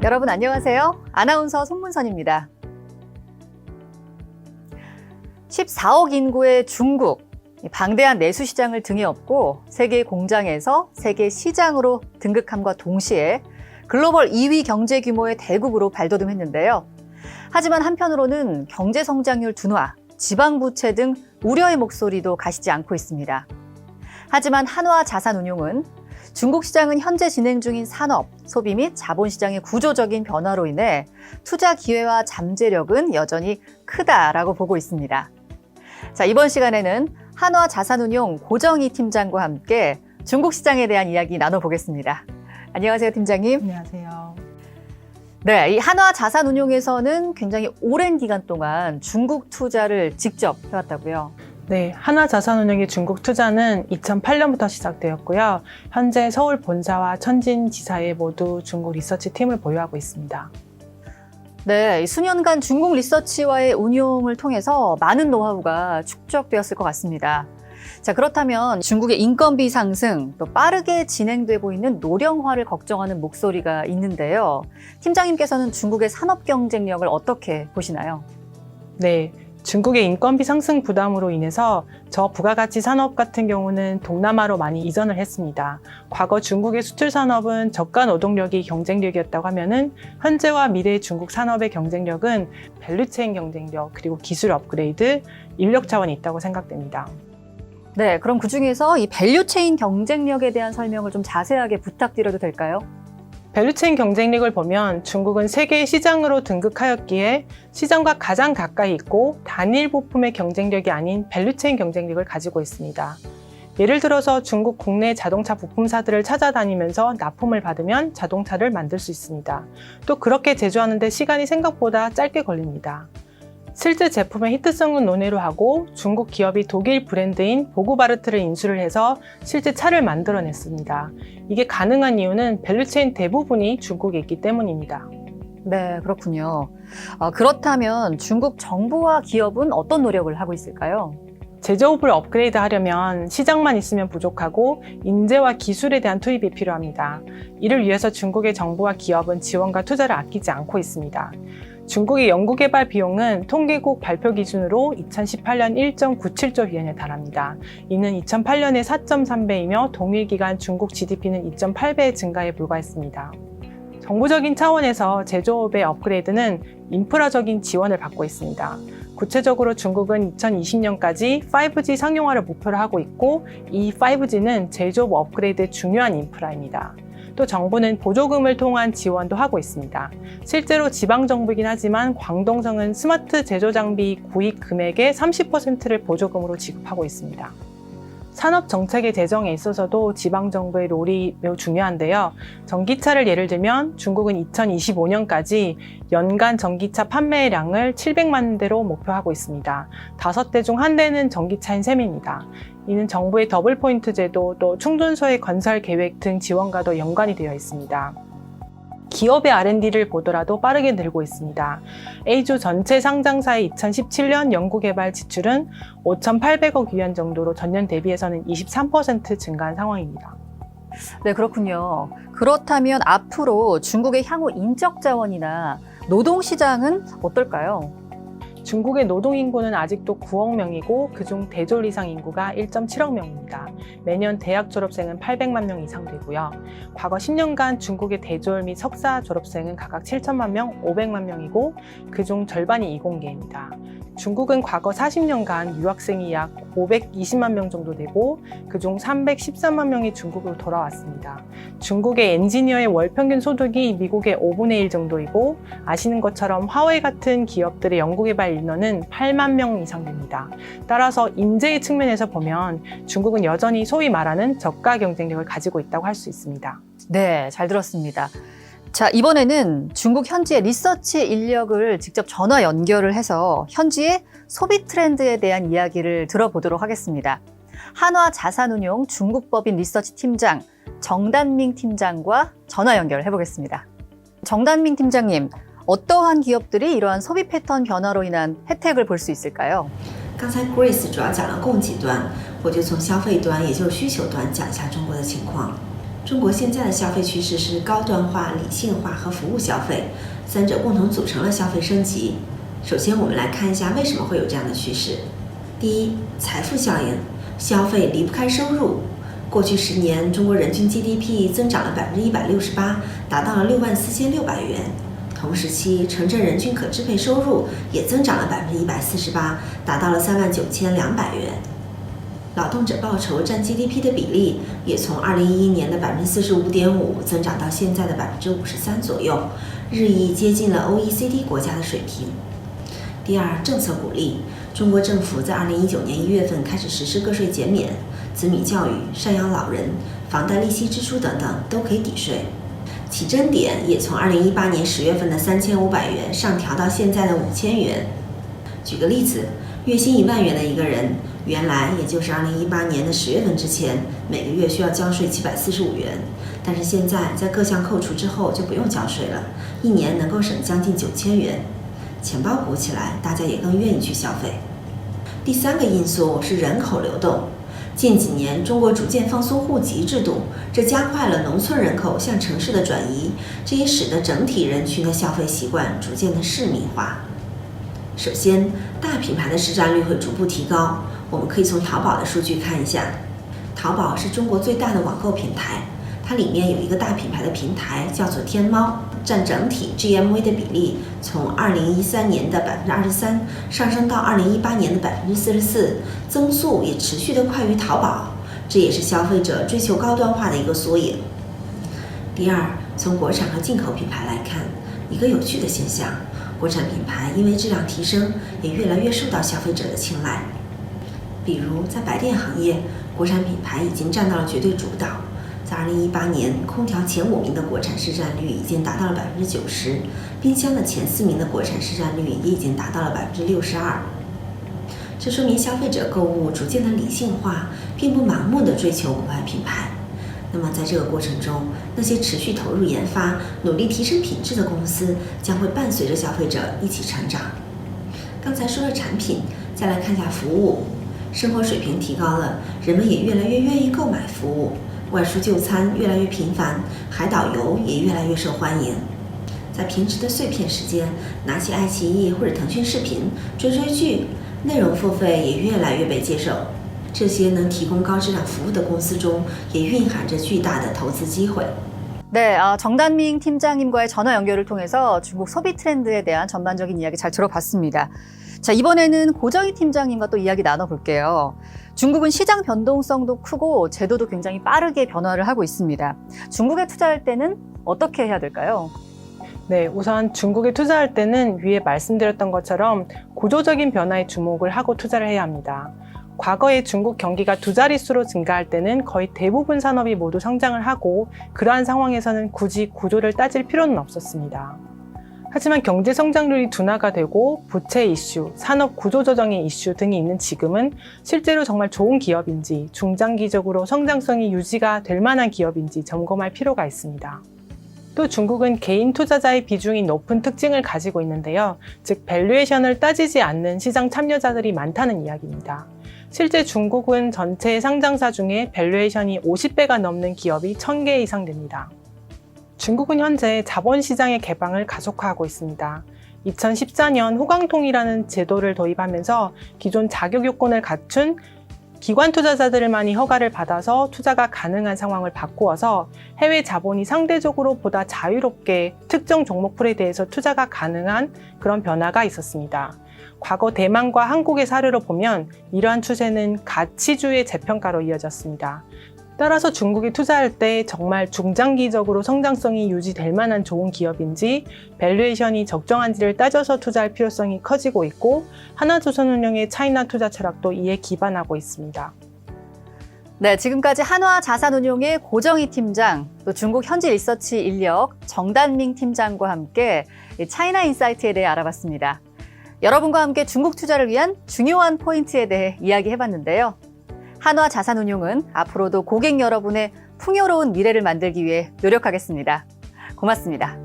여러분 안녕하세요. 아나운서 손문선입니다. 14억 인구의 중국, 방대한 내수 시장을 등에 업고 세계 공장에서 세계 시장으로 등극함과 동시에 글로벌 2위 경제 규모의 대국으로 발돋움했는데요. 하지만 한편으로는 경제 성장률 둔화, 지방 부채 등 우려의 목소리도 가시지 않고 있습니다. 하지만 한화 자산운용은 중국 시장은 현재 진행 중인 산업, 소비 및 자본시장의 구조적인 변화로 인해 투자 기회와 잠재력은 여전히 크다라고 보고 있습니다. 자, 이번 시간에는 한화 자산운용 고정희 팀장과 함께 중국 시장에 대한 이야기 나눠보겠습니다. 안녕하세요, 팀장님. 안녕하세요. 네, 이 한화 자산운용에서는 굉장히 오랜 기간 동안 중국 투자를 직접 해왔다고요. 네, 한화자산운용의 중국 투자는 2008년부터 시작되었고요. 현재 서울 본사와 천진지사에 모두 중국 리서치 팀을 보유하고 있습니다. 네, 수년간 중국 리서치와의 운용을 통해서 많은 노하우가 축적되었을 것 같습니다. 자, 그렇다면 중국의 인건비 상승, 또 빠르게 진행되고 있는 노령화를 걱정하는 목소리가 있는데요. 팀장님께서는 중국의 산업 경쟁력을 어떻게 보시나요? 네, 중국의 인건비 상승 부담으로 인해서 저부가가치 산업 같은 경우는 동남아로 많이 이전을 했습니다. 과거 중국의 수출 산업은 저가 노동력이 경쟁력이었다고 하면은 현재와 미래의 중국 산업의 경쟁력은 밸류체인 경쟁력, 그리고 기술 업그레이드, 인력 자원이 있다고 생각됩니다. 네, 그럼 그중에서 이 밸류체인 경쟁력에 대한 설명을 좀 자세하게 부탁드려도 될까요? 밸류체인 경쟁력을 보면 중국은 세계 시장으로 등극하였기에 시장과 가장 가까이 있고 단일 부품의 경쟁력이 아닌 밸류체인 경쟁력을 가지고 있습니다. 예를 들어서 중국 국내 자동차 부품사들을 찾아다니면서 납품을 받으면 자동차를 만들 수 있습니다. 또 그렇게 제조하는데 시간이 생각보다 짧게 걸립니다. 실제 제품의 히트성은 논외로 하고 중국 기업이 독일 브랜드인 보구바르트를 인수를 해서 실제 차를 만들어냈습니다. 이게 가능한 이유는 밸류체인 대부분이 중국에 있기 때문입니다. 네, 그렇군요. 그렇다면 중국 정부와 기업은 어떤 노력을 하고 있을까요? 제조업을 업그레이드 하려면 시장만 있으면 부족하고 인재와 기술에 대한 투입이 필요합니다. 이를 위해서 중국의 정부와 기업은 지원과 투자를 아끼지 않고 있습니다. 중국의 연구개발 비용은 통계국 발표 기준으로 2018년 1.97조 위안에 달합니다. 이는 2008년의 4.3배이며 동일 기간 중국 GDP는 2.8배의 증가에 불과했습니다. 정부적인 차원에서 제조업의 업그레이드는 인프라적인 지원을 받고 있습니다. 구체적으로 중국은 2020년까지 5G 상용화를 목표로 하고 있고 이 5G는 제조업 업그레이드의 중요한 인프라입니다. 또 정부는 보조금을 통한 지원도 하고 있습니다. 실제로 지방정부이긴 하지만 광동성은 스마트 제조장비 구입 금액의 30%를 보조금으로 지급하고 있습니다. 산업정책의 제정에 있어서도 지방정부의 롤이 매우 중요한데요. 전기차를 예를 들면 중국은 2025년까지 연간 전기차 판매량을 700만 대로 목표하고 있습니다. 5대 중 1대는 전기차인 셈입니다. 이는 정부의 더블 포인트 제도, 또 충전소의 건설 계획 등 지원과도 연관이 되어 있습니다. 기업의 R&D를 보더라도 빠르게 늘고 있습니다. A주 전체 상장사의 2017년 연구개발 지출은 5,800억 위안 정도로 전년 대비해서는 23% 증가한 상황입니다. 네, 그렇군요. 그렇다면 앞으로 중국의 향후 인적 자원이나 노동시장은 어떨까요? 중국의 노동인구는 아직도 9억 명이고 그중 대졸 이상 인구가 1.7억 명입니다. 매년 대학 졸업생은 800만 명 이상 되고요. 과거 10년간 중국의 대졸 및 석사 졸업생은 각각 7천만 명, 500만 명이고 그중 절반이 이공계입니다. 중국은 과거 40년간 유학생이 약 520만 명 정도 되고 그중 313만 명이 중국으로 돌아왔습니다. 중국의 엔지니어의 월 평균 소득이 미국의 5분의 1 정도이고 아시는 것처럼 화웨이 같은 기업들의 연구개발 인원은 8만 명 이상 됩니다. 따라서 인재의 측면에서 보면 중국은 여전히 소위 말하는 저가 경쟁력을 가지고 있다고 할 수 있습니다. 네, 잘 들었습니다. 자, 이번에는 중국 현지의 리서치 인력을 직접 전화 연결을 해서 현지의 소비 트렌드에 대한 이야기를 들어보도록 하겠습니다. 한화 자산운용 중국법인 리서치 팀장 정단밍 팀장과 전화 연결해 보겠습니다. 정단밍 팀장님, 어떠한 기업들이 이러한 소비 패턴 변화로 인한 혜택을 볼 수 있을까요? 刚才 Grace 主要讲了供给端，我就从消费端，也就是需求端讲一下中国的情况。中国现在的消费趋势是高端化、理性化和服务消费，三者共同组成了消费升级。首先，我们来看一下为什么会有这样的趋势。第一，财富效应，消费离不开收入。过去10年，中国人均 GDP 增长了168%，达到了64600元。同时期，城镇人均可支配收入也增长了148%，达到了39200元。劳动者报酬占 GDP 的比例也从2011年的45.5%增长到现在的53%左右，日益接近了 OECD 国家的水平。第二，政策鼓励，中国政府在2019年1月份开始实施个税减免，子女教育、赡养老人、房贷利息支出等等都可以抵税。起征点也从2018年10月份的3500元上调到现在的5000元。举个例子，月薪1万元的一个人，原来也就是2018年的10月份之前，每个月需要交税745元，但是现在在各项扣除之后就不用交税了，一年能够省将近9000元。钱包鼓起来，大家也更愿意去消费。第三个因素是人口流动。近几年，中国逐渐放松户籍制度，这加快了农村人口向城市的转移，这也使得整体人群的消费习惯逐渐的市民化。首先，大品牌的市占率会逐步提高。我们可以从淘宝的数据看一下，淘宝是中国最大的网购平台，它里面有一个大品牌的平台叫做天猫，占整体 GMV 的比例从2013年的23%上升到2018年的44%，增速也持续的快于淘宝，这也是消费者追求高端化的一个缩影。第二，从国产和进口品牌来看，一个有趣的现象，国产品牌因为质量提升，也越来越受到消费者的青睐。比如在白电行业，国产品牌已经占到了绝对主导。在2018年，空调前5名的国产市占率已经达到了90%，冰箱的前4名的国产市占率也已经达到了62%。这说明消费者购物逐渐的理性化，并不盲目的追求国外品牌。那么在这个过程中，那些持续投入研发、努力提升品质的公司将会伴随着消费者一起成长。刚才说了产品，再来看一下服务。生活水平提高了，人们也越来越愿意购买服务，外出就餐越来越频繁，海岛游也越来越受欢迎。在平时的碎片时间，拿起爱奇艺或者腾讯视频追剧，内容付费也越来越被接受。这些能提供高质量服务的公司中，也蕴含着巨大的投资机会。 네, 정단밍 팀장님과의 전화 연결을 통해서 중국 소비 트렌드에 대한 전반적인 이야기 잘 들어봤습니다. 자, 이번에는 고정희 팀장님과 또 이야기 나눠볼게요. 중국은 시장 변동성도 크고 제도도 굉장히 빠르게 변화를 하고 있습니다. 중국에 투자할 때는 어떻게 해야 될까요? 네, 우선 중국에 투자할 때는 위에 말씀드렸던 것처럼 구조적인 변화에 주목을 하고 투자를 해야 합니다. 과거에 중국 경기가 2자릿수로 증가할 때는 거의 대부분 산업이 모두 성장을 하고 그러한 상황에서는 굳이 구조를 따질 필요는 없었습니다. 하지만 경제 성장률이 둔화가 되고 부채 이슈, 산업 구조 조정의 이슈 등이 있는 지금은 실제로 정말 좋은 기업인지 중장기적으로 성장성이 유지가 될 만한 기업인지 점검할 필요가 있습니다. 또 중국은 개인 투자자의 비중이 높은 특징을 가지고 있는데요. 즉 밸류에이션을 따지지 않는 시장 참여자들이 많다는 이야기입니다. 실제 중국은 전체 상장사 중에 밸류에이션이 50배가 넘는 기업이 1000개 이상 됩니다. 중국은 현재 자본시장의 개방을 가속화하고 있습니다. 2014년 호강통이라는 제도를 도입하면서 기존 자격 요건을 갖춘 기관 투자자들만이 허가를 받아서 투자가 가능한 상황을 바꾸어서 해외 자본이 상대적으로 보다 자유롭게 특정 종목풀에 대해서 투자가 가능한 그런 변화가 있었습니다. 과거 대만과 한국의 사례로 보면 이러한 추세는 가치주의 재평가로 이어졌습니다. 따라서 중국이 투자할 때 정말 중장기적으로 성장성이 유지될 만한 좋은 기업인지 밸류에이션이 적정한지를 따져서 투자할 필요성이 커지고 있고 하나조선운용의 차이나 투자 철학도 이에 기반하고 있습니다. 네, 지금까지 한화자산운용의 고정희 팀장, 또 중국 현지 리서치 인력 정단밍 팀장과 함께 차이나 인사이트에 대해 알아봤습니다. 여러분과 함께 중국 투자를 위한 중요한 포인트에 대해 이야기해봤는데요. 한화자산운용은 앞으로도 고객 여러분의 풍요로운 미래를 만들기 위해 노력하겠습니다. 고맙습니다.